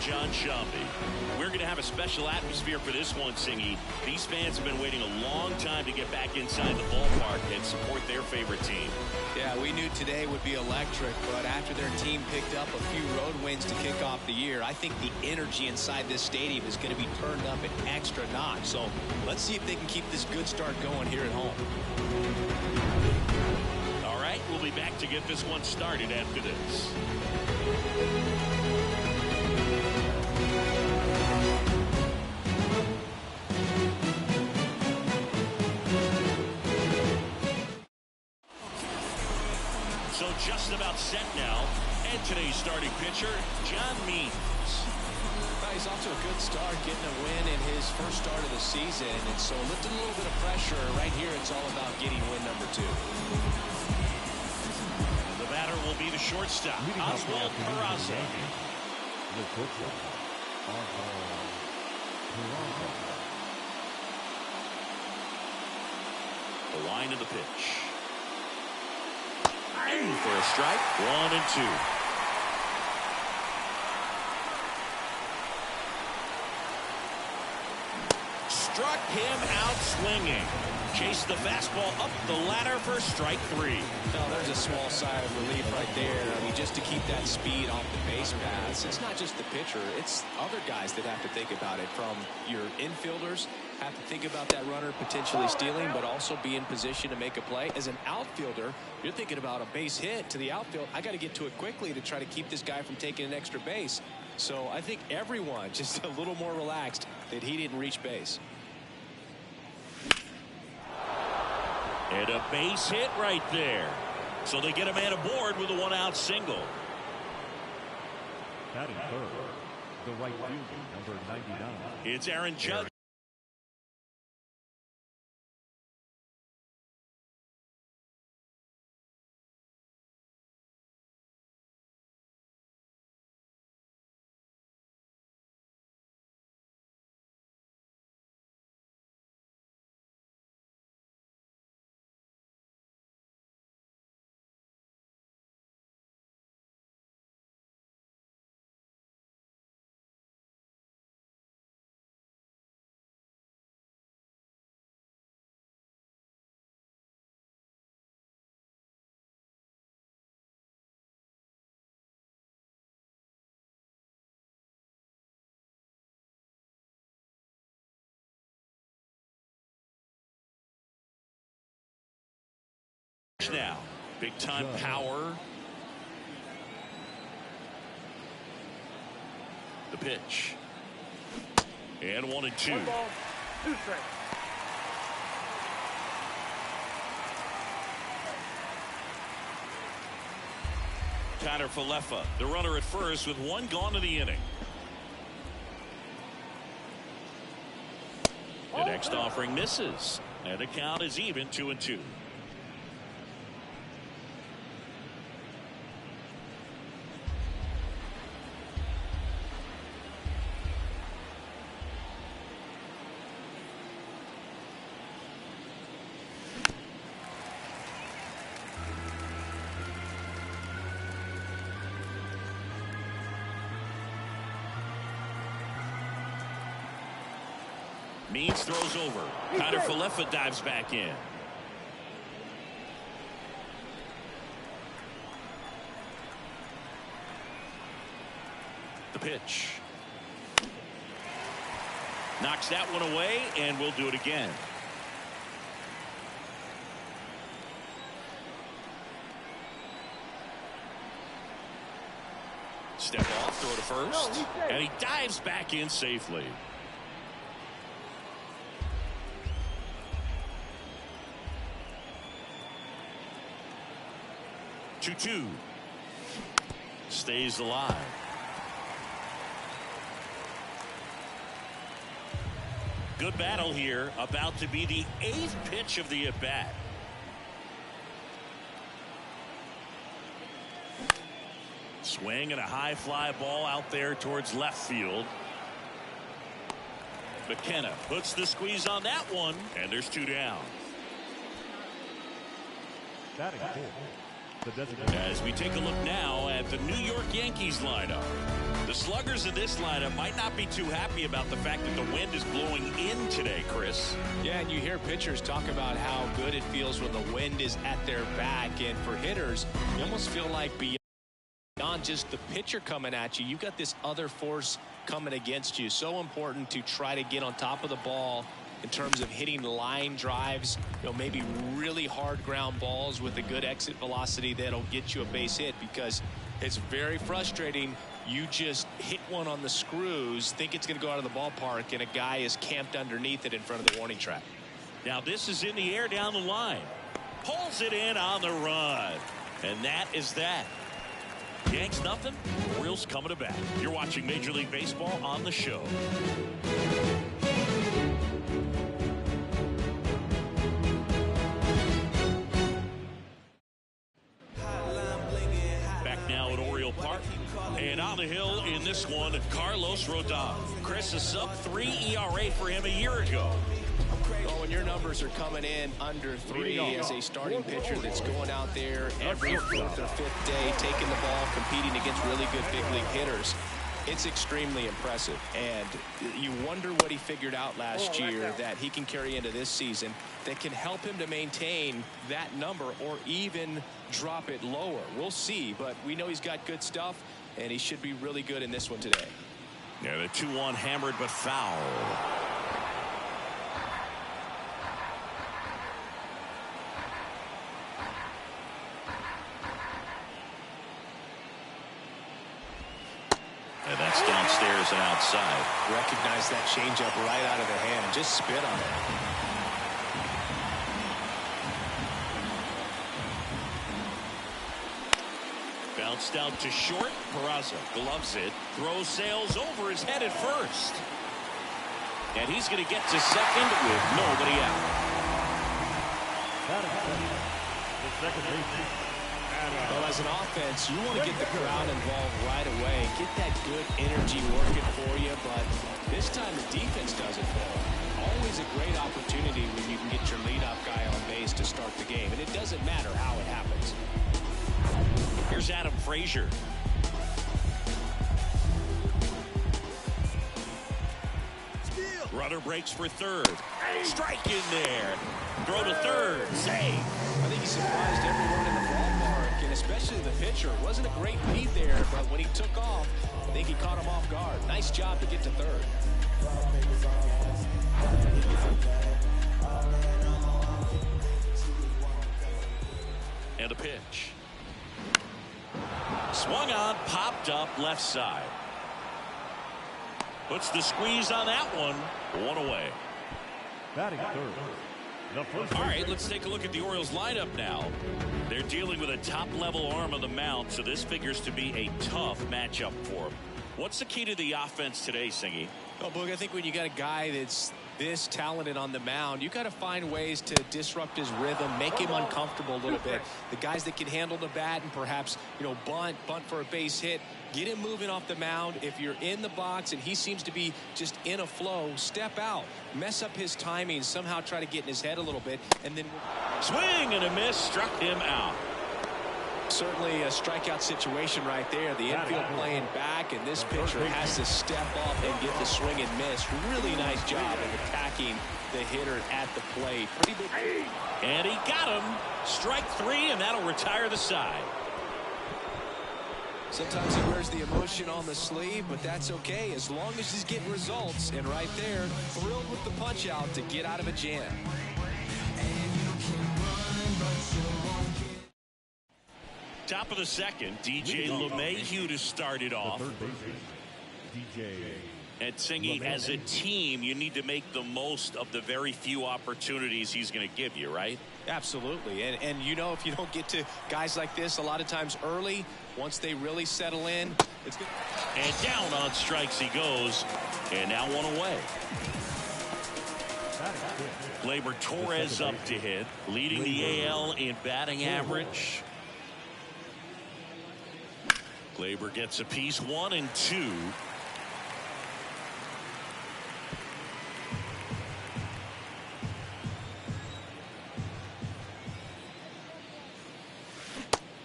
John Shambi. We're going to have a special atmosphere for this one, Singy. These fans have been waiting a long time to get back inside the ballpark and support their favorite team. Yeah, we knew today would be electric, but after their team picked up a few road wins to kick off the year, I think the energy inside this stadium is going to be turned up an extra notch. So let's see if they can keep this good start going here at home. All right, we'll be back to get this one started after this. So just about set now, and today's starting pitcher, John Means. He's off to a good start, getting a win in his first start of the season, and so lifting a little bit of pressure. Right here, it's all about getting win number 2. The batter will be the shortstop, Oswald Peraza. The line of the pitch. In for a strike, 1-2. Struck him out swinging. Chased the fastball up the ladder for strike 3. Now, there's a small sigh of relief right there. I mean, just to keep that speed off the base paths. It's not just the pitcher. It's other guys that have to think about it. From your infielders, have to think about that runner potentially stealing, but also be in position to make a play. As an outfielder, you're thinking about a base hit to the outfield. I got to get to it quickly to try to keep this guy from taking an extra base. So I think everyone just a little more relaxed that he didn't reach base. And a base hit right there. So they get a man aboard with a 1-out single. Batting third, the right fielder, number 99. It's Aaron Judge. Now, big time power. The pitch. And 1-2. 1 ball, 2 strikes. Connor Falefa, the runner at first with 1 gone to the inning. The next offering misses, and the count is even 2-2. Means throws over. Connor Falefa dives back in. The pitch. Knocks that one away, and we'll do it again. Step off, throw to first, and he dives back in safely. Two. Stays alive. Good battle here. About to be the 8th pitch of the at-bat. Swing and a high fly ball out there towards left field. McKenna puts the squeeze on that one, and there's 2 down. Batting fourth. As we take a look now at the New York Yankees lineup. The sluggers in this lineup might not be too happy about the fact that the wind is blowing in today, Chris. Yeah, and you hear pitchers talk about how good it feels when the wind is at their back. And for hitters, you almost feel like beyond just the pitcher coming at you, you've got this other force coming against you. So important to try to get on top of the ball in terms of hitting line drives, maybe really hard ground balls with a good exit velocity that'll get you a base hit, because it's very frustrating. You just hit one on the screws, think it's going to go out of the ballpark, and a guy is camped underneath it in front of the warning track. Now this is in the air down the line. Pulls it in on the run. And that is that. Yanks nothing. Orioles coming to bat. You're watching Major League Baseball on the show. Back now at Oriole Park. And on the hill in this one, Carlos Rodon. Chris, a sub-3 ERA for him a year ago. Well, when your numbers are coming in under 3 as a starting pitcher that's going out there every 4th or 5th day, taking the ball, competing against really good big league hitters, it's extremely impressive. And you wonder what he figured out last year that he can carry into this season that can help him to maintain that number or even drop it lower. We'll see, but we know he's got good stuff, and he should be really good in this one today. Yeah, the 2-1 hammered but foul. And that's downstairs and outside. Recognize that changeup right out of the hand. Just spit on it. Bounced out to short. Peraza gloves it. Throws sails over his head at first. And he's going to get to second with nobody out. The second baseman. Well, as an offense, you want to get the crowd involved right away. Get that good energy working for you, but this time the defense does it for them. Always a great opportunity when you can get your leadoff guy on base to start the game, and it doesn't matter how it happens. Here's Adam Frazier. Runner breaks for third. Strike in there. Throw to third. Save. I think he surprised everyone in the ballpark, and especially the pitcher. It wasn't a great lead there, but when he took off, I think he caught him off guard. Nice job to get to third. And a pitch. Swung on, popped up left side. Puts the squeeze on that one. One away. Batting third. The first All right, let's take a look at the Orioles lineup now. They're dealing with a top-level arm on the mound, so this figures to be a tough matchup for them. What's the key to the offense today, Singy? Well, Boog, I think when you got a guy that's this talented on the mound, you got to find ways to disrupt his rhythm, make him uncomfortable a little bit. The guys that can handle the bat and perhaps, bunt for a base hit, get him moving off the mound. If you're in the box and he seems to be just in a flow, step out, mess up his timing, somehow try to get in his head a little bit, and then swing and a miss, struck him out. Certainly a strikeout situation right there. The infield playing back, and this pitcher has to step up and get the swing and miss. Really nice job of attacking the hitter at the plate. Pretty big. And he got him. Strike three, and that'll retire the side. Sometimes he wears the emotion on the sleeve, but that's okay as long as he's getting results. And right there, thrilled with the punch out to get out of a jam. Top of the second, DJ LeMahieu to start it off. third baseman. DJ. And Singy, as a team, you need to make the most of the very few opportunities he's going to give you, right? Absolutely. And if you don't get to guys like this a lot of times early, once they really settle in, it's good. And down on strikes he goes. And now one away. Gleyber Torres up to hit, leading the AL in batting average. Gleyber gets a piece, 1 and 2.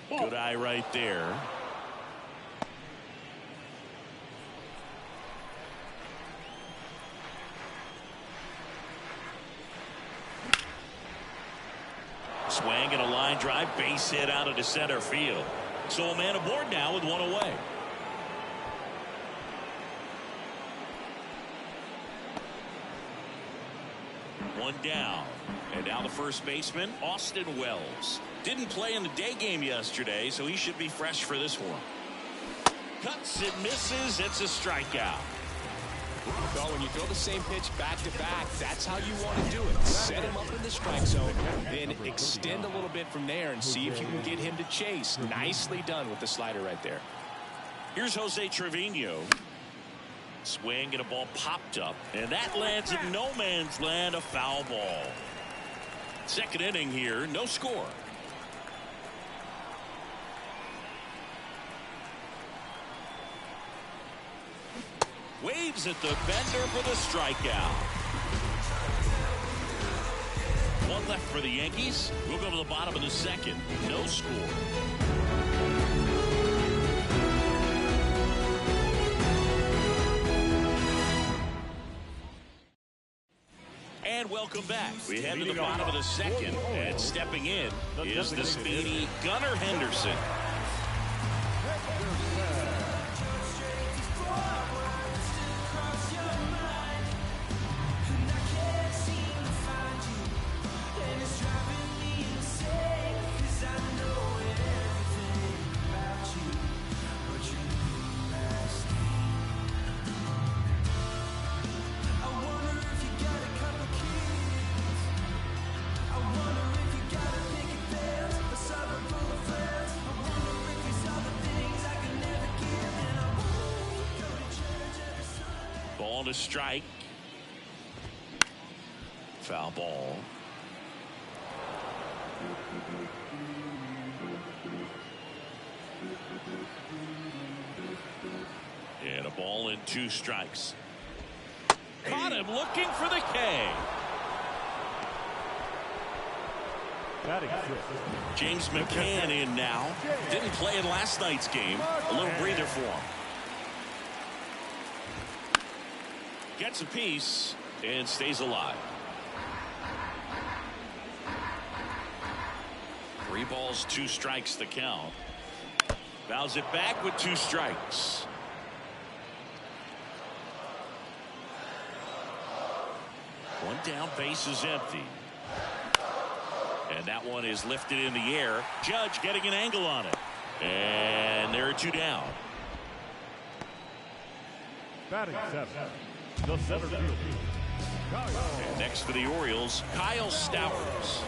Good eye right there. Swing and a line drive, base hit out into center field. So a man aboard now with one away. One down. And now the first baseman, Austin Wells. Didn't play in the day game yesterday, so he should be fresh for this one. Cuts and misses. It's a strikeout. Well, when you throw the same pitch back to back, that's how you want to do it. Set him up in the strike zone, then extend a little bit from there and see if you can get him to chase. Nicely done with the slider right there. Here's Jose Trevino. Swing and a ball popped up, and that lands in no man's land, a foul ball. Second inning here, no score. Waves at the bender for the strikeout. One left for the Yankees. We'll go to the bottom of the second. No score. And welcome back. We head to the bottom of the second, and stepping in is the speedy Gunnar Henderson. Ball to strike. Foul ball. And a ball and 2 strikes. Caught him looking for the K. James McCann in now. Didn't play in last night's game. A little breather for him. Gets a piece and stays alive. 3 balls, 2 strikes the count. Fouls it back with 2 strikes. One down, base is empty. And that one is lifted in the air. Judge getting an angle on it. And there are 2 down. Batting 7. The center field. And next for the Orioles, Kyle Stowers.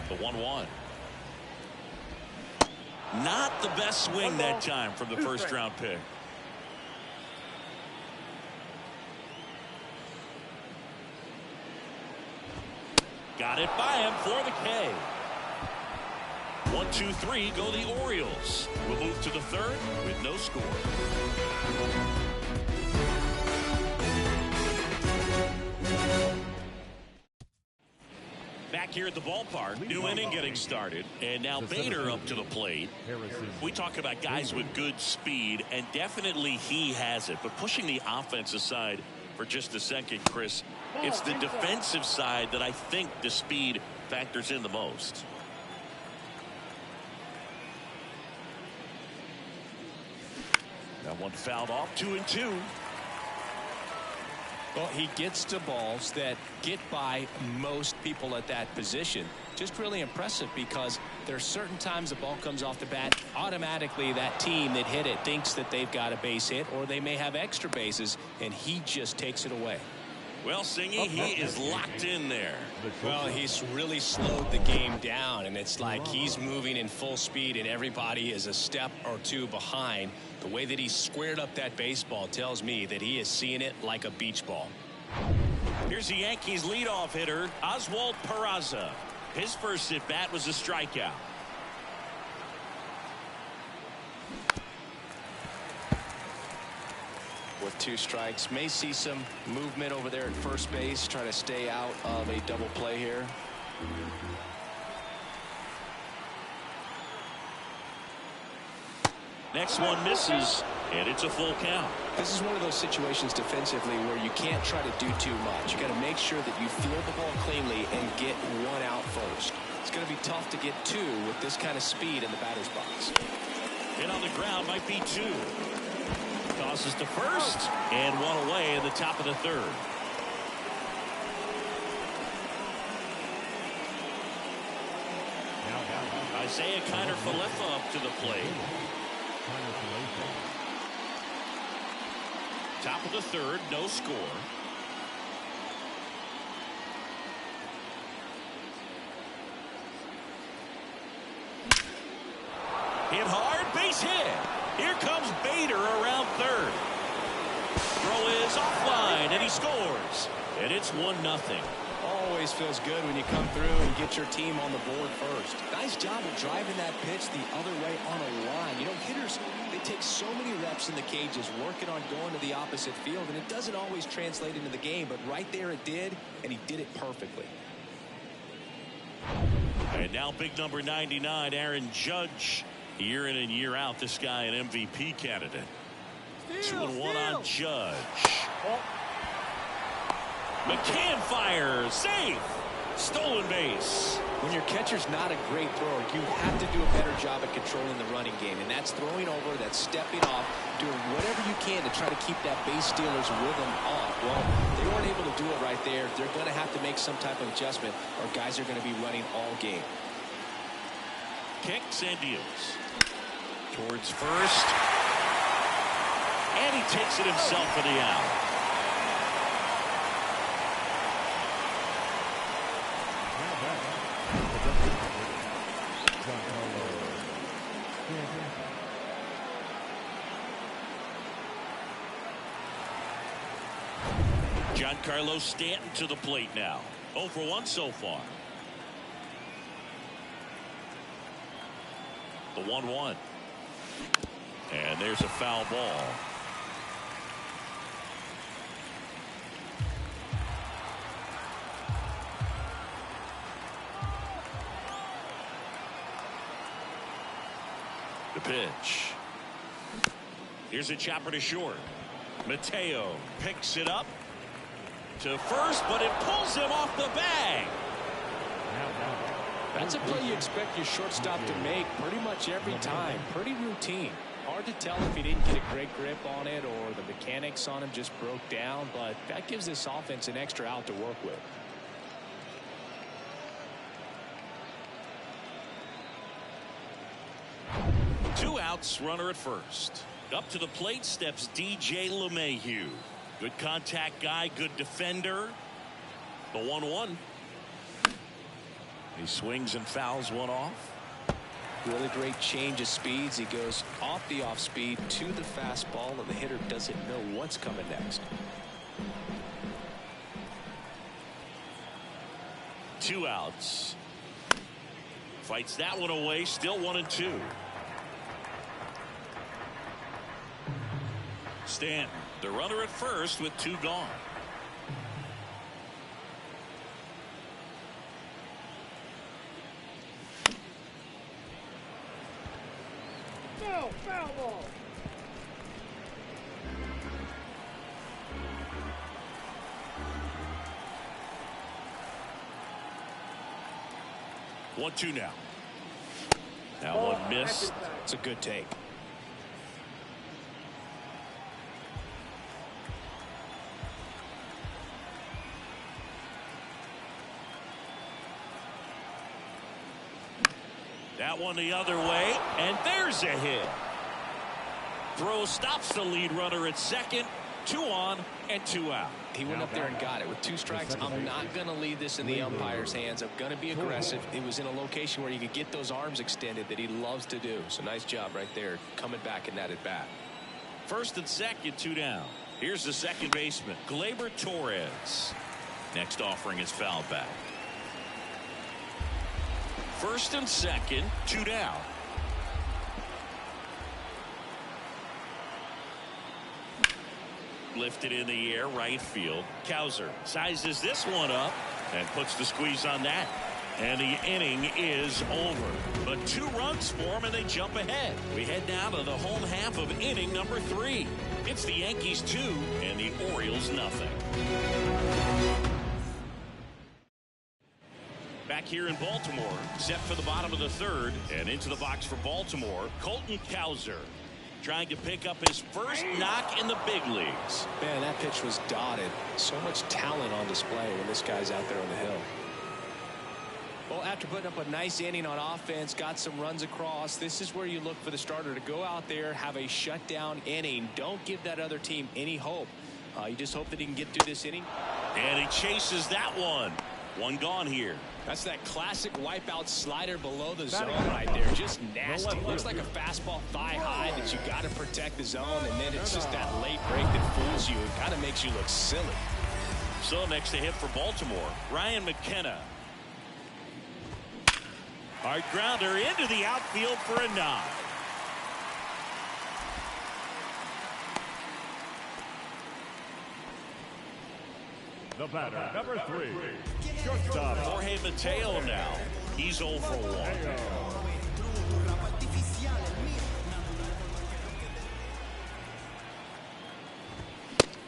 The 1-1. Not the best swing that time from the first round pick. Got it by him for the K. 1, 2, 3 go the Orioles. We'll move to the third with no score. Back here at the ballpark, new inning getting started, and now Bader up to the plate. We talk about guys with good speed, and definitely he has it. But pushing the offense aside for just a second, Chris, it's the defensive side that I think the speed factors in the most. That one fouled off, 2-2. Well, he gets to balls that get by most people at that position. Just really impressive because there are certain times the ball comes off the bat, automatically that team that hit it thinks that they've got a base hit or they may have extra bases, and he just takes it away. Well, Singy, he is locked in there. Well, he's really slowed the game down, and it's like he's moving in full speed and everybody is a step or 2 behind. The way that he squared up that baseball tells me that he is seeing it like a beach ball. Here's the Yankees leadoff hitter, Oswald Peraza. His first at bat was a strikeout. With 2 strikes, may see some movement over there at first base, try to stay out of a double play here. Next one misses, and it's a full count. This is one of those situations defensively where you can't try to do too much. You got to make sure that you field the ball cleanly and get one out first. It's going to be tough to get two with this kind of speed in the batter's box. And on the ground might be two. Tosses to first, and one away in the top of the third. Isaiah Kiner-Falefa up to the plate. Top of the third, no score. Hit hard, base hit. Here comes Bader around third. Throw is offline, and he scores. And it's 1-0. Always feels good when you come through and get your team on the board first. Nice job of driving that pitch the other way on a line. You know, hitters, they take so many reps in the cages working on going to the opposite field, and it doesn't always translate into the game, but right there it did, and he did it perfectly. And now big number 99, Aaron Judge. Year in and year out, this guy an MVP candidate. 2-1 on Judge. McCann fires, safe, stolen base. When your catcher's not a great thrower, you have to do a better job at controlling the running game, and that's throwing over, that's stepping off, doing whatever you can to try to keep that base stealer's rhythm off. Well, they weren't able to do it right there. They're going to have to make some type of adjustment, or guys are going to be running all game. Kicks and deals towards first, and he takes it himself for the out. Giancarlo Stanton to the plate now. 0 for 1 so far. The 1-1. And there's a foul ball. The pitch. Here's a chopper to short. Mateo picks it up to first, but it pulls him off the bag. That's a play you expect your shortstop to make pretty much every time. Pretty routine. Hard to tell if he didn't get a great grip on it or the mechanics on him just broke down, but that gives this offense an extra out to work with. Two outs, runner at first. Up to the plate steps DJ LeMahieu. Good contact guy, good defender. The 1-1. He swings and fouls one off. Really great change of speeds. He goes off the off speed to the fastball, and the hitter doesn't know what's coming next. Two outs. Fights that one away. Still 1-2. Stanton, the runner at first with two gone. No, foul ball. 1-2 now. That one missed. It's a good take. That one the other way, and there's a hit. Throw stops the lead runner at second. 2 on and 2 out. He went up there and got it with 2 strikes. I'm not going to leave this in the umpire's hands. I'm going to be aggressive. It was in a location where you could get those arms extended that he loves to do. So nice job right there coming back in that at bat. First and second, 2 down. Here's the second baseman, Gleyber Torres. Next offering is fouled back. First and second, 2 down. Lifted in the air, right field. Cowser sizes this one up and puts the squeeze on that. And the inning is over. But 2 runs for them, and they jump ahead. We head now to the home half of inning number 3. It's the Yankees 2 and the Orioles nothing. Back here in Baltimore, set for the bottom of the 3rd, and into the box for Baltimore, Colton Cowser, trying to pick up his first knock in the big leagues. Man, that pitch was dotted. So much talent on display when this guy's out there on the hill. Well, after putting up a nice inning on offense, got some runs across, this is where you look for the starter to go out there, have a shutdown inning. Don't give that other team any hope. You just hope that he can get through this inning. And he chases that one. One gone here. That's that classic wipeout slider below the zone right there. Just nasty. Looks like a fastball thigh high that you got to protect the zone, and then it's just that late break that fools you. It kind of makes you look silly. So next to hit for Baltimore, Ryan McKenna. Hard grounder into the outfield for a nod. The batter, number 3, shortstop Jorge Mateo now. He's 0 for 1.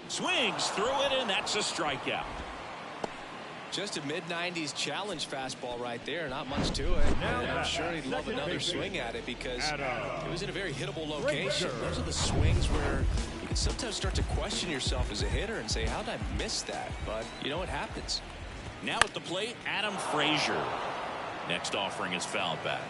Swings through it, and that's a strikeout. Just a mid-90s challenge fastball right there. Not much to it. And I'm sure he'd love another swing at it because it was in a very hittable location. Those are the swings where you can sometimes start to question yourself as a hitter and say, how did I miss that? But, you know, it happens. Now at the plate, Adam Frazier. Next offering is fouled back.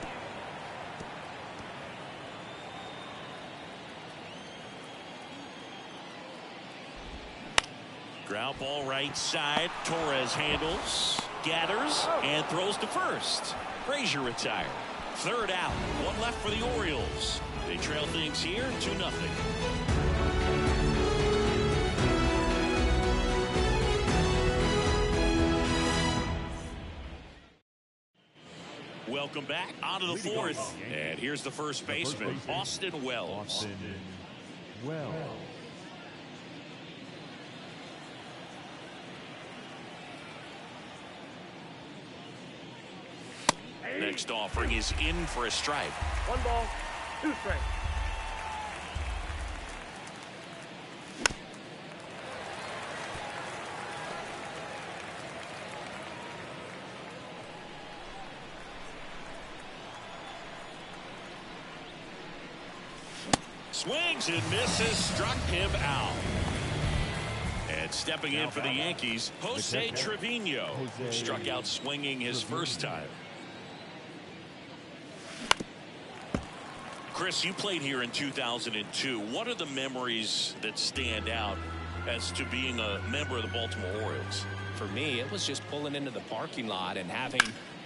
Ground ball right side. Torres handles, gathers, and throws to first. Frazier retired. 3rd out. 1 left for the Orioles. They trail things here 2-0. Welcome back onto the 4th. And here's the first baseman, Austin Wells. Next offering is in for a strike. 1 ball, 2 strikes. Swings and misses, struck him out. And stepping in for the Yankees, Jose Trevino struck out swinging his first time. Chris, you played here in 2002. What are the memories that stand out as to being a member of the Baltimore Orioles? For me, it was just pulling into the parking lot and having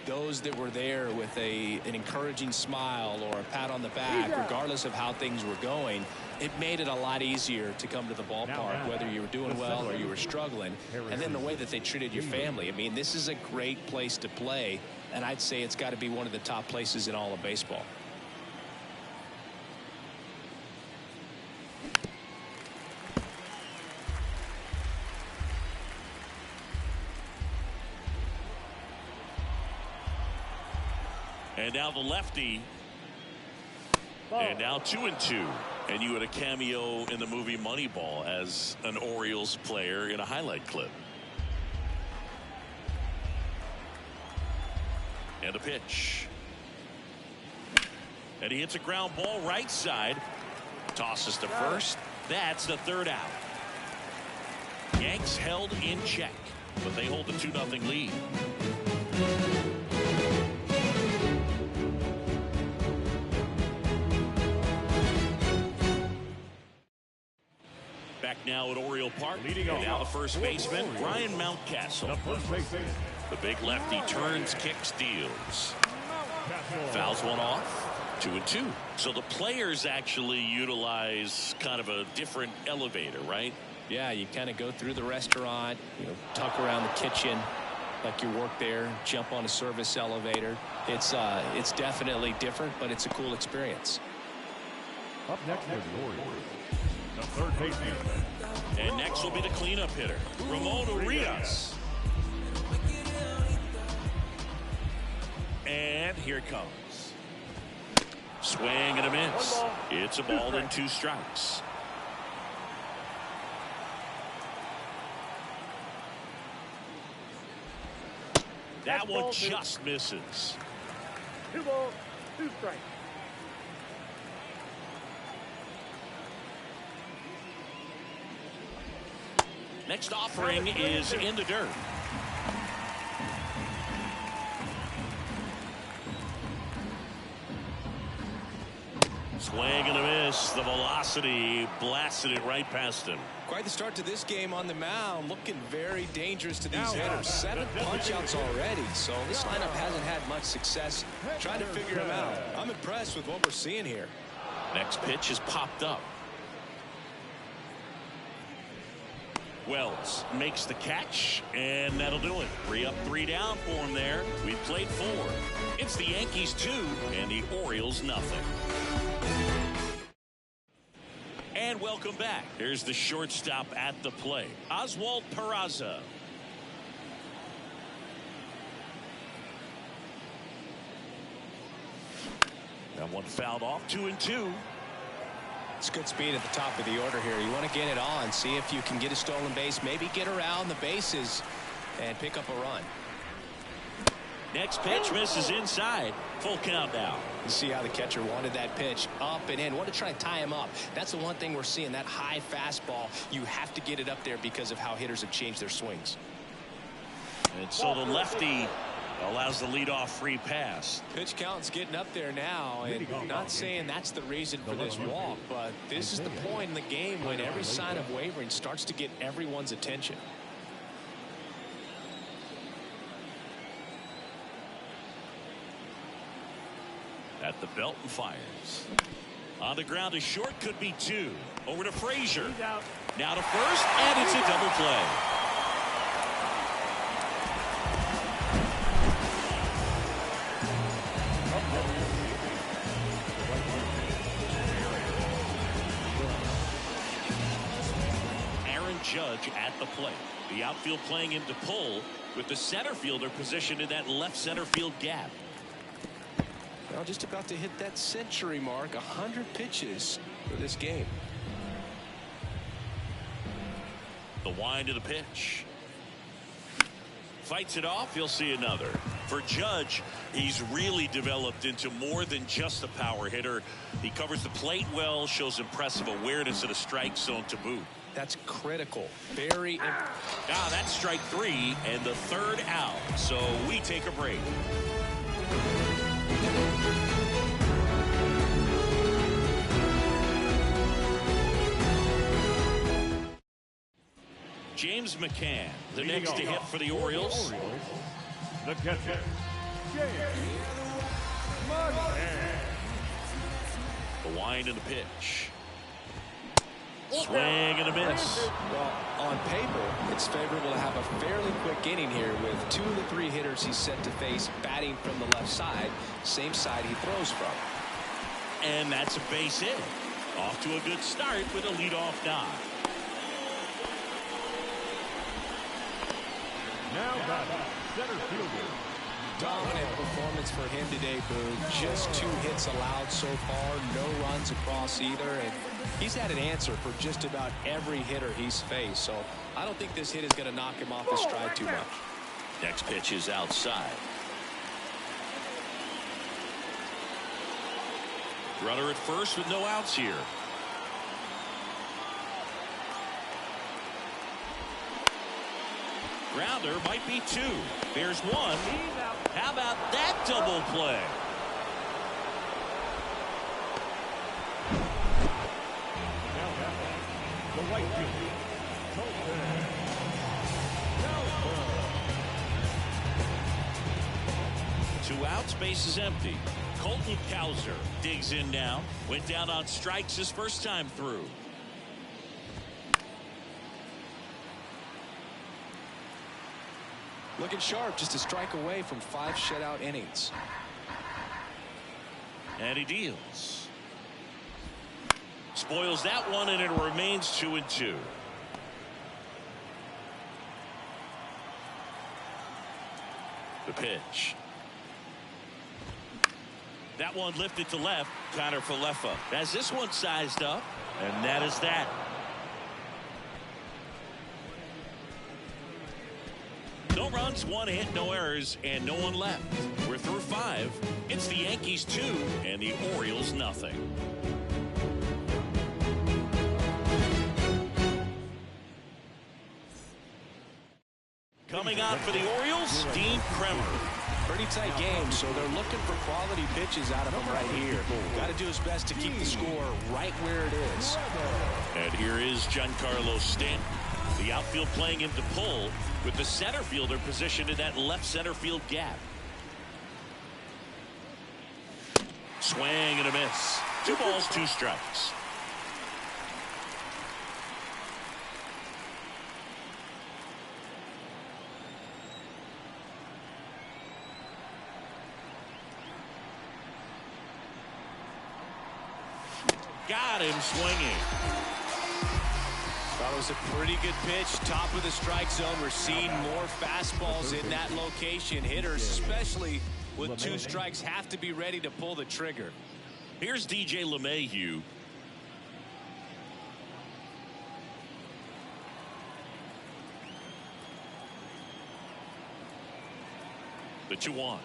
those that were there with an encouraging smile or a pat on the back, regardless of how things were going. It made it a lot easier to come to the ballpark, whether you were doing well or you were struggling. And then the way that they treated your family. I mean, this is a great place to play, and I'd say it's got to be one of the top places in all of baseball. And now the lefty. And now 2-2. And you had a cameo in the movie Moneyball as an Orioles player in a highlight clip. And a pitch. And he hits a ground ball right side. Tosses to first. That's the 3rd out. Yanks held in check, but they hold the 2-0 lead. Back now at Oriole Park. And now the first baseman, Ryan Mountcastle. The big lefty turns, kicks, deals. Fouls one off. 2-2. So the players actually utilize kind of a different elevator, right? Yeah, you kind of go through the restaurant, tuck around the kitchen like you work there, jump on a service elevator. It's definitely different, but it's a cool experience. Up next for the Orioles, the 3rd baseman. And next will be the cleanup hitter, Ramon Urias. And here it comes. Swing and a miss. It's a ball and 2 strikes. That one just misses. 2 balls, 2 strikes. Next offering is in the dirt. Swing and a miss. The velocity blasted it right past him. Quite the start to this game on the mound. Looking very dangerous to these hitters. 7 punch-outs already. So this lineup hasn't had much success trying to figure him out. I'm impressed with what we're seeing here. Next pitch is popped up. Wells makes the catch, and that'll do it. 3 up, 3 down for him there. We've played 4. It's the Yankees 2 and the Orioles nothing. And welcome back. Here's the shortstop at the plate, Oswald Peraza. That one fouled off. 2-2. It's good speed at the top of the order here. You want to get it on, see if you can get a stolen base, maybe get around the bases and pick up a run. Next pitch misses inside. Full count now. You see how the catcher wanted that pitch up and in. Want to try to tie him up. That's the one thing we're seeing, that high fastball. You have to get it up there because of how hitters have changed their swings. And so the lefty allows the leadoff free pass. Pitch count's getting up there now, and not saying that's the reason for this walk, but this is the point in the game when every sign of wavering starts to get everyone's attention. At the belt and fires. On the ground is short, could be 2. Over to Frazier. Now to first, and it's a double play. Judge at the plate. The outfield playing him to pull, with the center fielder positioned in that left center field gap. Well, just about to hit that century mark. 100 pitches for this game. The wind of the pitch. Fights it off. You'll see another. For Judge, he's really developed into more than just a power hitter. He covers the plate well, shows impressive awareness of the strike zone to boot. That's critical. Very. Now that's strike 3 and the 3rd out. So we take a break. James McCann, the next to hit for the Orioles. The catcher, James McCann. The wind and the pitch. Swing and a miss. Well, on paper, it's favorable to have a fairly quick inning here with 2 of the 3 hitters he's set to face batting from the left side, same side he throws from. And that's a base hit. Off to a good start with a leadoff knock. Now batting, center fielder. Dominant performance for him today, Boo. Just 2 hits allowed so far, no runs across either, and he's had an answer for just about every hitter he's faced, so I don't think this hit is going to knock him off his stride too much. Next pitch is outside. Runner at first with no outs here. Grounder might be 2. There's 1. How about that double play? The right fielder, Colton. 2 outs, base is empty. Colton Cowser digs in now. Went down on strikes his first time through. Looking sharp, just a strike away from 5 shutout innings. And he deals. Spoils that one, and it remains 2-2. The pitch. That one lifted to left. Connor Falefa has this one sized up, and that is that. No runs, one hit, no errors, and no one left. We're through 5. It's the Yankees 2 and the Orioles nothing. Coming out for the Orioles, Dean Kremer. Pretty tight game, so they're looking for quality pitches out of him right here. Got to do his best to keep the score right where it is. And here is Giancarlo Stanton. The outfield playing him to pull with the center fielder positioned in that left center field gap. Swing and a miss. 2 balls, 2 strikes. Got him swinging. That was a pretty good pitch. Top of the strike zone. We're seeing more fastballs in that location. Hitters, especially with 2 strikes, have to be ready to pull the trigger. Here's DJ LeMahieu. The 2-1.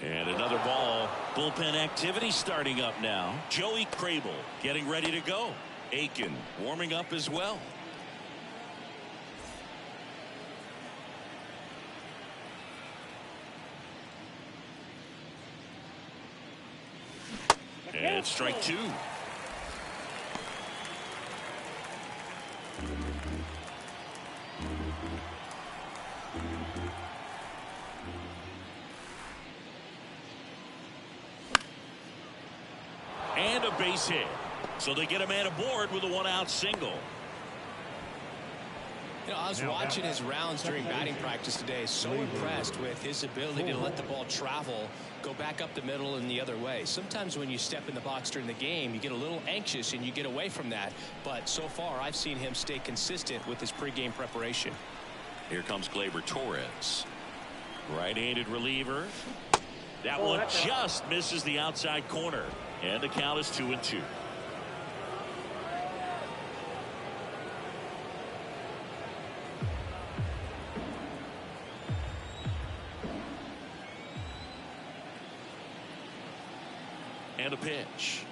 And another ball. Bullpen activity starting up now. Joey Crable getting ready to go. Aiken warming up as well. And strike 2. And a base hit. So they get a man aboard with a 1-out single. You know, I was watching his rounds during batting practice today. So impressed with his ability to let the ball travel, go back up the middle and the other way. Sometimes when you step in the box during the game, you get a little anxious and you get away from that. But so far, I've seen him stay consistent with his pregame preparation. Here comes Gleyber Torres. Right-handed reliever. That one just misses the outside corner. And the count is 2-2. And a pitch.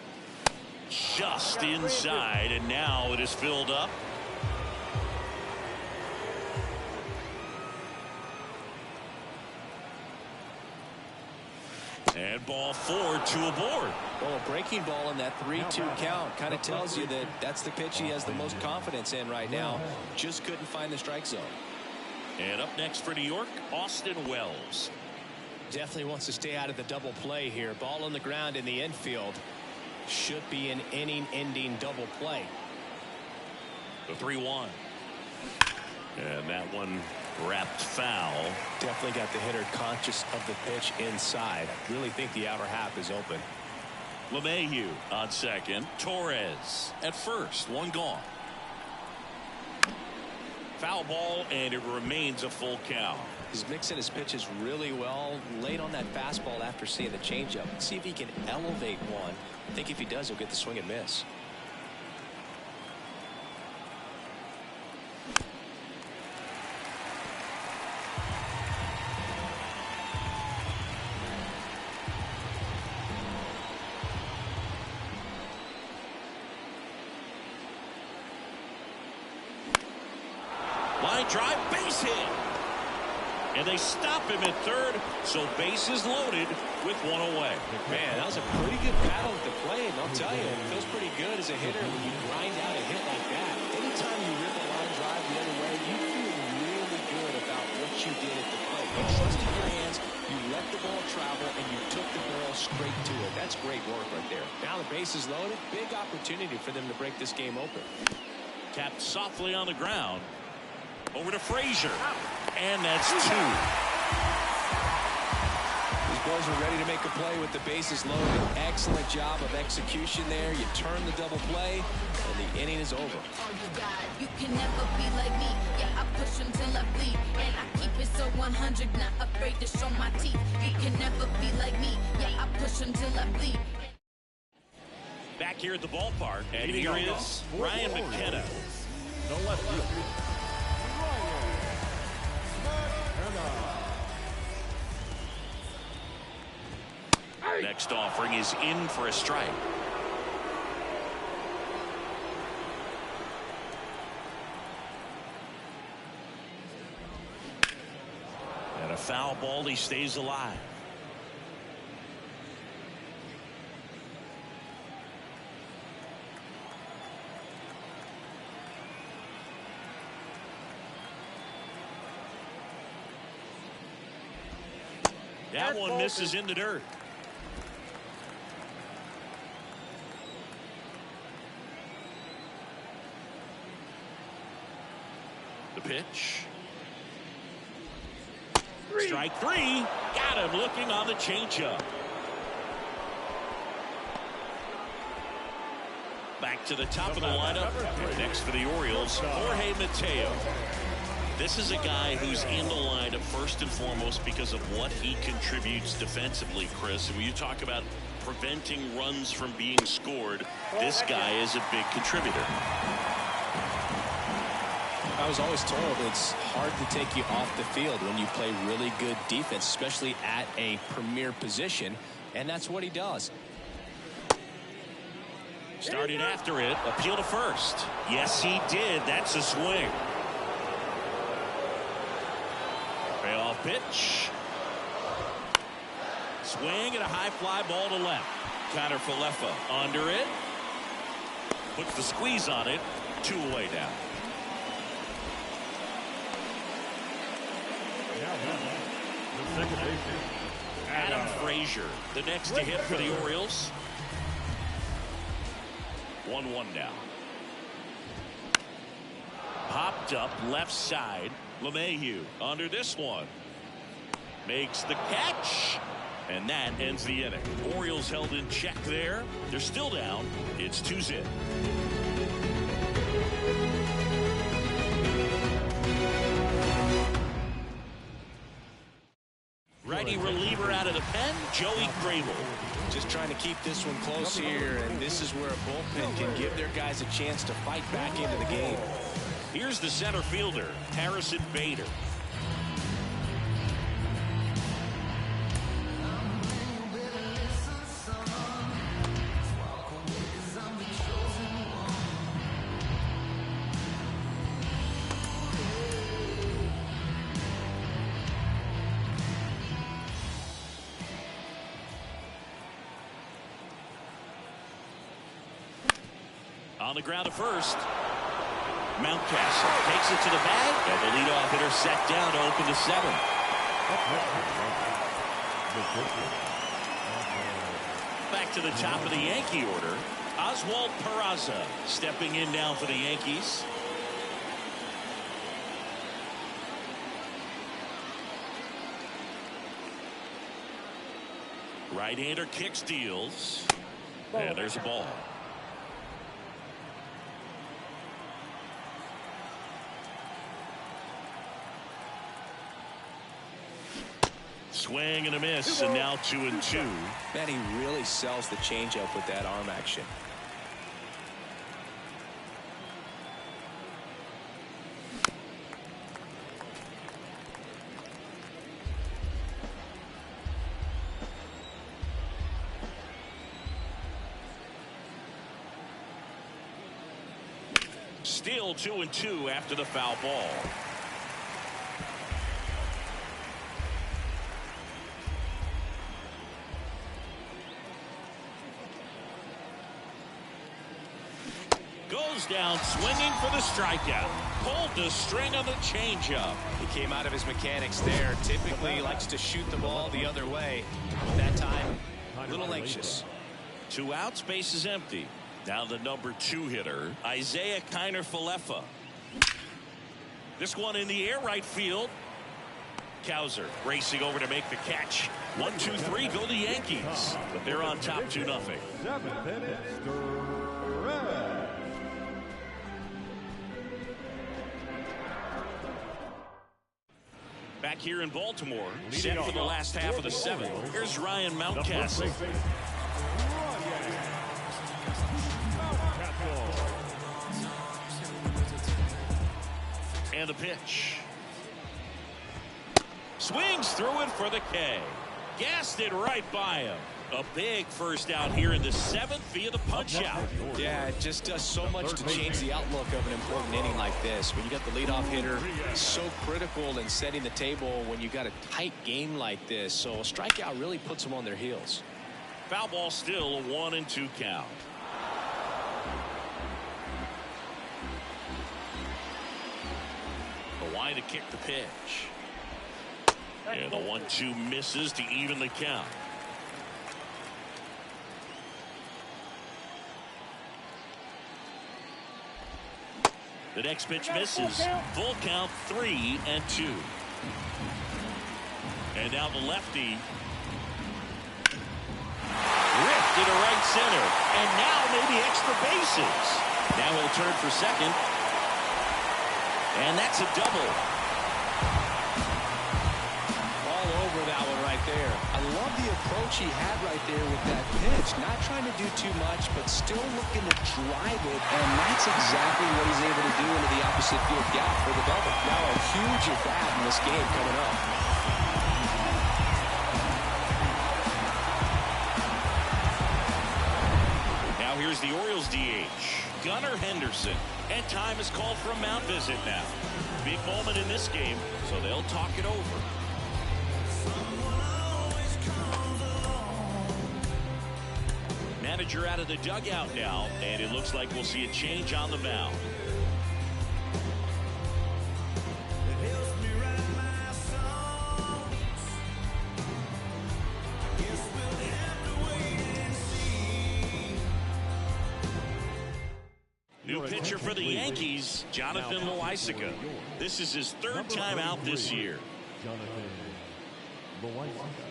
Just inside, and now it is filled up. And ball 4, 2 aboard. Well, a breaking ball in that 3-2 count kind of tells you that that's the pitch he has the most confidence in right now. Just couldn't find the strike zone. And up next for New York, Austin Wells. Definitely wants to stay out of the double play here. Ball on the ground in the infield. Should be an inning-ending double play. The 3-1. And that one wrapped foul. Definitely got the hitter conscious of the pitch inside. I really think the outer half is open. LeMahieu on second. Torres at first. 1 gone. Foul ball, and it remains a full count. He's mixing his pitches really well. Late on that fastball after seeing the changeup. Let's see if he can elevate one. I think if he does, he'll get the swing and miss. Line drive, base hit. And they stop him at third, so bases loaded with 1 away. Man, that was a pretty good battle at the plate. And I'll tell you, it feels pretty good as a hitter when you grind out a hit like that. Anytime you rip a line drive the other way, you feel really good about what you did at the plate. You trusted your hands, you let the ball travel, and you took the ball straight to it. That's great work right there. Now the base is loaded. Big opportunity for them to break this game open. Tapped softly on the ground. Over to Frazier. And that's 2. He's goes and ready to make a play with the bases loaded. Excellent job of execution there. You turn the double play, and the inning is over. You can never be like me. Yeah, I push until I bleed, and I keep it so 100, not afraid to show my teeth. You can never be like me. Yeah, I push until I bleed. Back here at the ballpark, and here is Ryan McKenna. No left field. Next offering is in for a strike. And a foul ball, he stays alive. That one misses in the dirt. The pitch. Strike three. Got him looking on the changeup. Back to the top of the lineup. Next for the Orioles, Jorge Mateo. This is a guy who's in the lineup first and foremost because of what he contributes defensively, Chris. And when you talk about preventing runs from being scored, this guy is a big contributor. I was always told it's hard to take you off the field when you play really good defense, especially at a premier position, and that's what he does. Started after it, appeal to first. Yes, he did. That's a swing. Payoff pitch. Swing and a high fly ball to left. Connor Falefa under it. Puts the squeeze on it. 2 away now. The second baseman, Adam Frazier, the next to hit for the Orioles. 1-1 now. Popped up left side. LeMahieu under this one. Makes the catch. And that ends the inning. Orioles held in check there. They're still down. It's 2-0. Righty reliever out of the pen, Joey Grable. Just trying to keep this one close here, and this is where a bullpen can give their guys a chance to fight back into the game. Here's the center fielder, Harrison Bader. On the ground to first. Mountcastle takes it to the bag, and the leadoff hitter set down to open the 7th. Back to the top of the Yankee order. Oswald Peraza stepping in now for the Yankees. Right-hander kicks, deals. And there's a ball. Swing and a miss, and now 2-2. Man, he really sells the changeup with that arm action. Still 2-2 after the foul ball. Goes down swinging for the strikeout. Pulled the string on the changeup. He came out of his mechanics there. Typically he likes to shoot the ball the other way. That time, a little anxious. 2 outs, base is empty. Now the number 2 hitter, Isaiah Kiner Falefa. This one in the air, right field. Kowser racing over to make the catch. 1-2-3 go the Yankees, but they're on top 2-0. 7th inning, stretch. Back here in Baltimore, set for the last half of the 7th. Here's Ryan Mountcastle. And the pitch. Swings through it for the K. Gassed it right by him. A big first out here in the 7th via the punch out. Yeah, it just does so much to change the outlook of an important inning like this. When you got the leadoff hitter, so critical in setting the table when you got a tight game like this. So a strikeout really puts them on their heels. Foul ball, still a 1-2 count. The line to kick the pitch. And the 1-2 misses to even the count. The next pitch misses. Full count, 3-2. And now the lefty. Ripped into right center. And now maybe extra bases. Now he'll turn for second. And that's a double. All over that one right there. I love the approach he had right there with that pitch. Not trying to do too much, but still looking to drive it. And that's exactly what he's able to do into the opposite field gap for the double. Now a huge at-bat in this game coming up. Now here's the Orioles DH, Gunnar Henderson. And time is called for a mound visit now. Big moment in this game, so they'll talk it over. Manager out of the dugout now, and it looks like we'll see a change on the mound. New pitcher for the Yankees, Jonathan Loaisiga. This is his 3rd time out this year. Jonathan Loaisiga.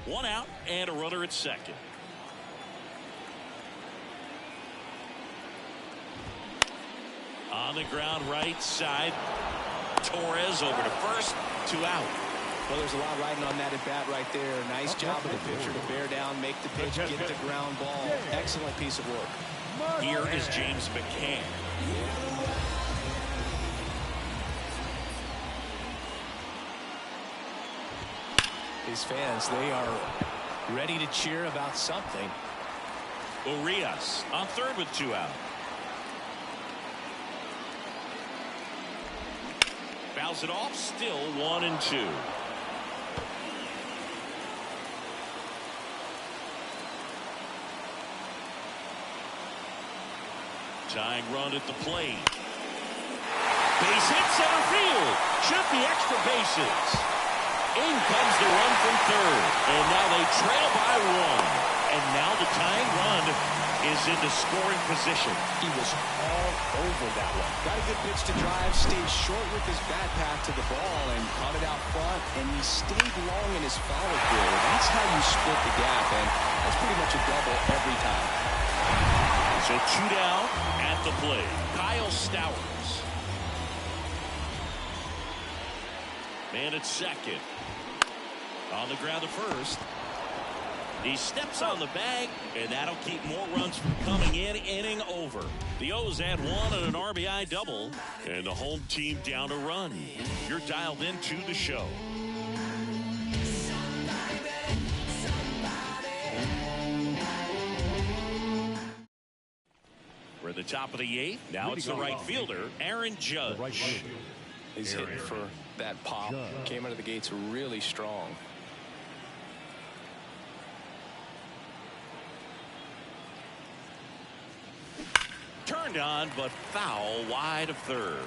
One out and a runner at second. On the ground right side. Torres over to first, 2 out. Well, there's a lot riding on that at bat right there. Nice job of the pitcher to bear down, make the pitch, get the ground ball. Excellent piece of work. Here is James McCann. These fans, they are ready to cheer about something. Urias on third with 2 out. Fouls it off, still 1-2. Tying run at the plate. Base hit, center field. Should be extra bases. In comes the run from third. And now they trail by 1. And now the tying run is into scoring position. He was all over that one. Got a good pitch to drive, stayed short with his bat path to the ball, and caught it out front, and he stayed long in his follow-through. That's how you split the gap, and that's pretty much a double every time. So 2 down at the plate. Kyle Stowers. Man at second. On the ground to first. He steps on the bag, and that'll keep more runs from coming in. Inning over. The O's add 1 and an RBI double, and the home team down a run. You're dialed into the show. We're at the top of the 8th. Now it's the right fielder, Aaron Judge. He's hitting for that pop. Came out of the gates really strong. Turned on, but foul wide of third.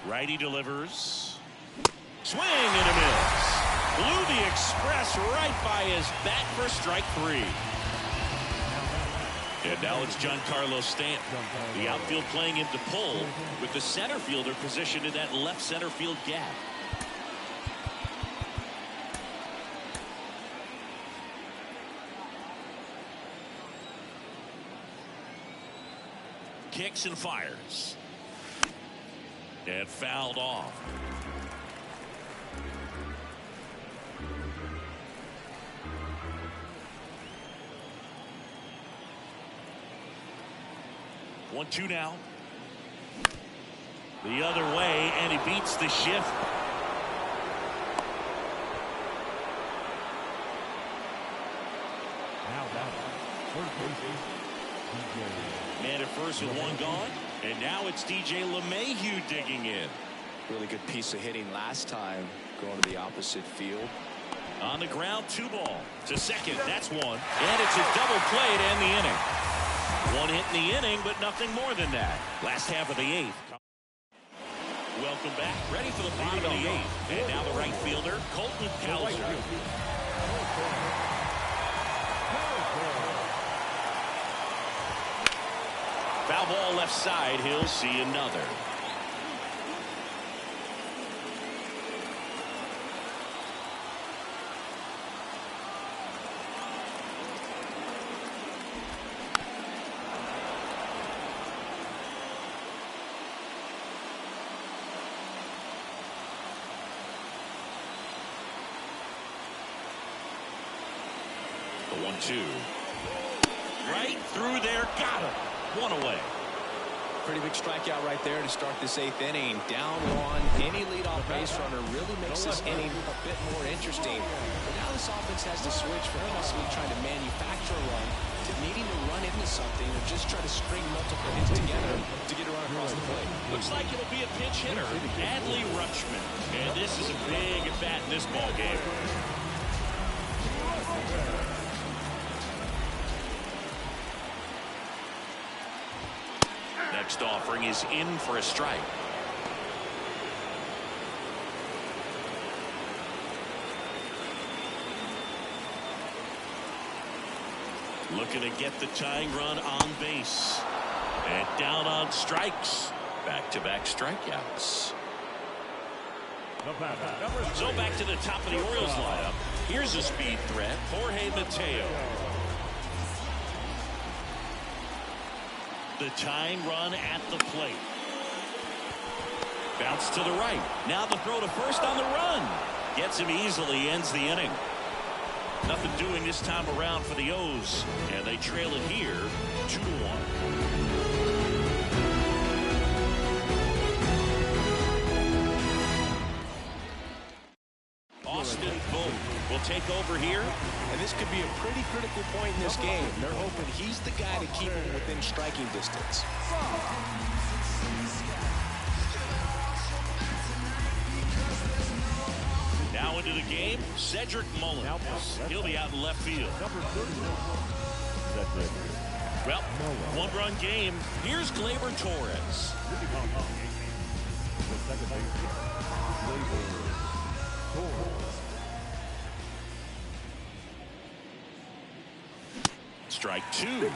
Righty delivers. Swing and a miss. Blew the express right by his bat for strike 3. And now it's Giancarlo Stanton. The outfield playing him to pull with the center fielder positioned in that left center field gap. Kicks and fires. And fouled off. One, two now. The other way, and he beats the shift. Man at first with one gone, and now it's DJ LeMahieu digging in. Really good piece of hitting last time, going to the opposite field. On the ground, 2 ball. To second, that's 1. And it's a double play to end the inning. 1 hit in the inning, but nothing more than that. Last half of the 8th. Welcome back. Ready for the bottom of the 8th. And now the right fielder, Colton Cowser. Foul ball left side. He'll see another. The 1-2. Right through there. Got him. 1 away. Pretty big strikeout right there to start this 8th inning. Down 1. Any leadoff base runner really makes this inning a bit more interesting. But now this offense has to switch from possibly trying to manufacture a run to needing to run into something or just try to string multiple hits together to get a run across the plate. Looks like it'll be a pinch hitter, Adley Rutschman. And this is a big at bat in this ball game. Next offering is in for a strike. Looking to get the tying run on base. And down on strikes. Back-to-back strikeouts. So back to the top of the Orioles lineup. Here's a speed threat, Jorge Mateo. The tying run at the plate. Bounce to the right. Now the throw to first on the run. Gets him easily, ends the inning. Nothing doing this time around for the O's. And they trail it here 2-1. Austin Vogt will take over here. And this could be a pretty critical point in this game. They're hoping he's the guy to keep him within striking distance. Now into the game, Cedric Mullins. He'll be out in left field. Well, 1-run game. Here's Gleyber Torres. Strike 2.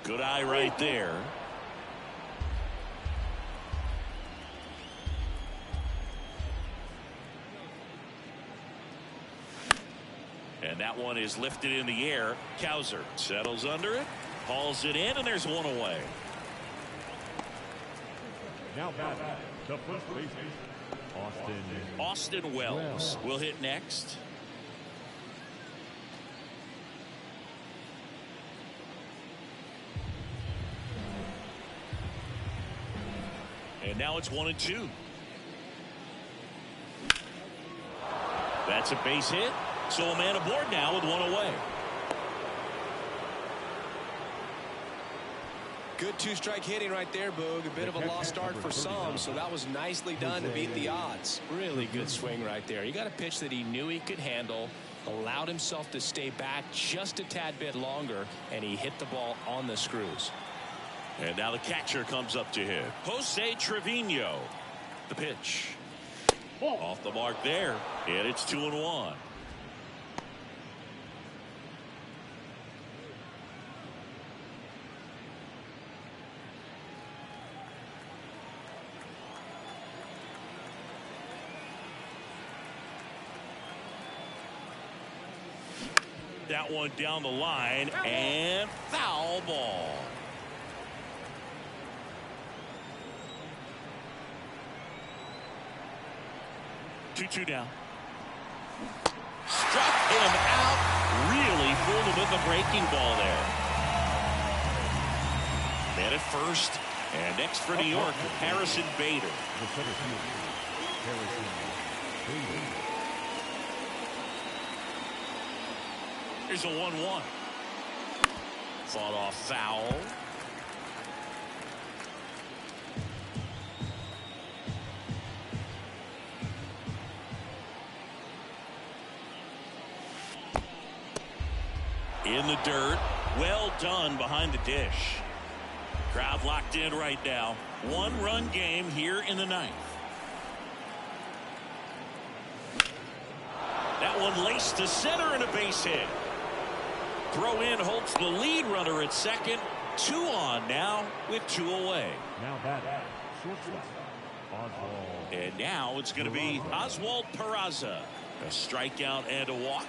Good eye right there. And that one is lifted in the air. Cowser settles under it, hauls it in, and there's 1 away. Now back to first base, Austin Wells will hit next. And now it's 1-2. That's a base hit. So a man aboard now with 1 away. Good two-strike hitting right there, Boog. A bit of a lost start for some, so that was nicely done to beat the odds. Really good swing right there. He got a pitch that he knew he could handle, allowed himself to stay back just a tad bit longer, and he hit the ball on the screws. And now the catcher comes up to him. Jose Trevino. The pitch. Off the mark there. And it's 2-1. That one down the line and foul ball. Two down. Struck him out. Really fooled him with the breaking ball there. And at first. And next for New York, Harrison Bader. Here's a 1-1. Fought off foul. In the dirt. Well done behind the dish. Crowd locked in right now. 1-run game here in the ninth. That one laced to center and a base hit. Throw in holds the lead runner at second. 2 on now with 2 away. Now batting, shortstop, Oswald. And now it's going to be Oswald Peraza. A strikeout and a walk.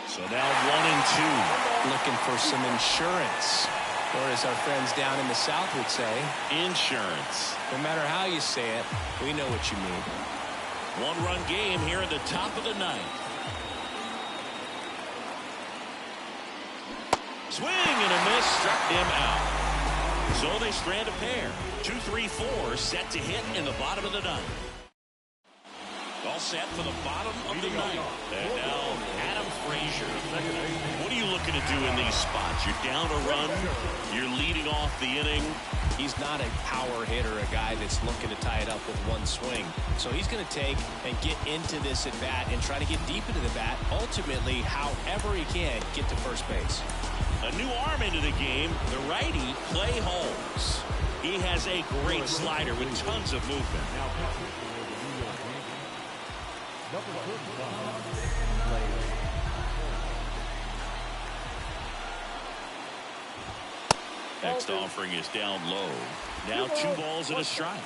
So now 1-2. Looking for some insurance. Or as our friends down in the South would say, insurance. No matter how you say it, we know what you mean. 1-run game here at the top of the ninth. Swing and a miss, struck him out. So they strand a pair. 2-3-4 set to hit in the bottom of the ninth. All set for the bottom of the ninth. And now Adam Frazier. What are you looking to do in these spots? You're down a run. You're leading off the inning. He's not a power hitter, a guy that's looking to tie it up with one swing. So he's going to take and get into this at bat and try to get deep into the bat. Ultimately, however he can, get to first base. A new arm into the game, the righty, Clay Holmes. He has a great slider with tons of movement. Next offering is down low. Now 2 balls and a strike.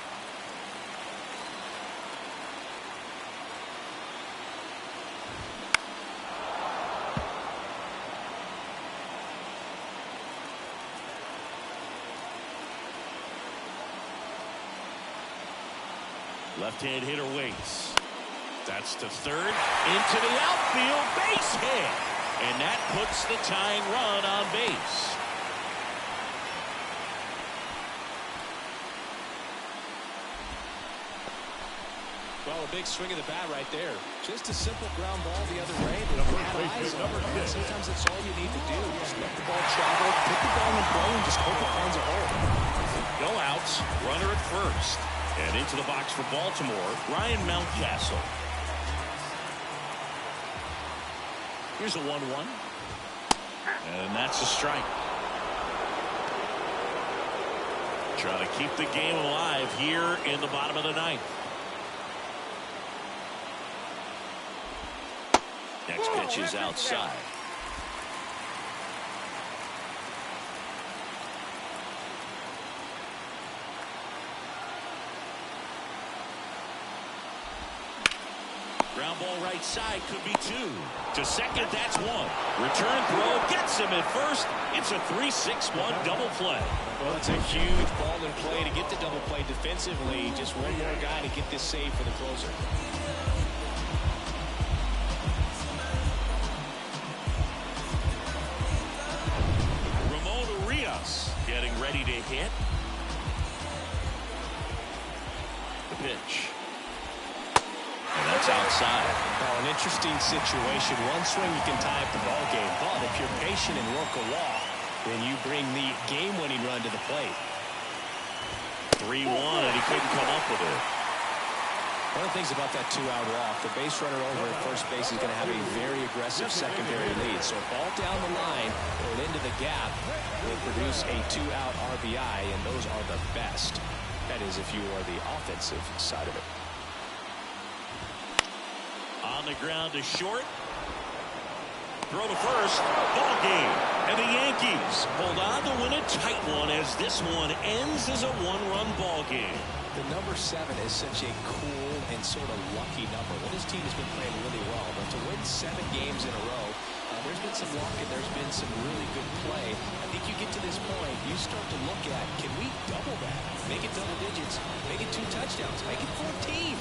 Left-hand hitter waits. That's to third. Into the outfield. Base hit. And that puts the tying run on base. Well, a big swing of the bat right there. Just a simple ground ball the other way. But if you had eyes on it, sometimes that's all you need to do. Just let the ball travel, put the ball in play, and just hope it finds a hole. No outs. Runner at first. And into the box for Baltimore, Ryan Mountcastle. Here's a 1-1. And that's a strike. Trying to keep the game alive here in the bottom of the ninth. Next pitch is outside. Ground ball right side, could be 2. To second, that's 1. Return throw gets him at first. It's a 3-6-1 double play. Well, it's a huge ball in play to get the double play defensively. Just one more guy to get this save for the closer. Ramon Urias getting ready to hit. The pitch. And that's outside. Well, an interesting situation. One swing you can tie up the ball game, but if you're patient and work a walk, then you bring the game-winning run to the plate. 3-1, and he couldn't come up with it. One of the things about that two-out walk, the base runner over at first base is going to have a very aggressive secondary lead. So a ball down the line or into the gap will produce a two-out RBI, and those are the best. That is, if you are the offensive side of it. On the ground to short. Throw to first. Ball game. And the Yankees hold on to win a tight one as this one ends as a one-run ball game. The number 7 is such a cool and sort of lucky number. Well, this team has been playing really well, but to win 7 games in a row, there's been some luck and there's been some really good play. I think you get to this point, you start to look at, can we double that? Make it double digits, make it 2 touchdowns, make it 14.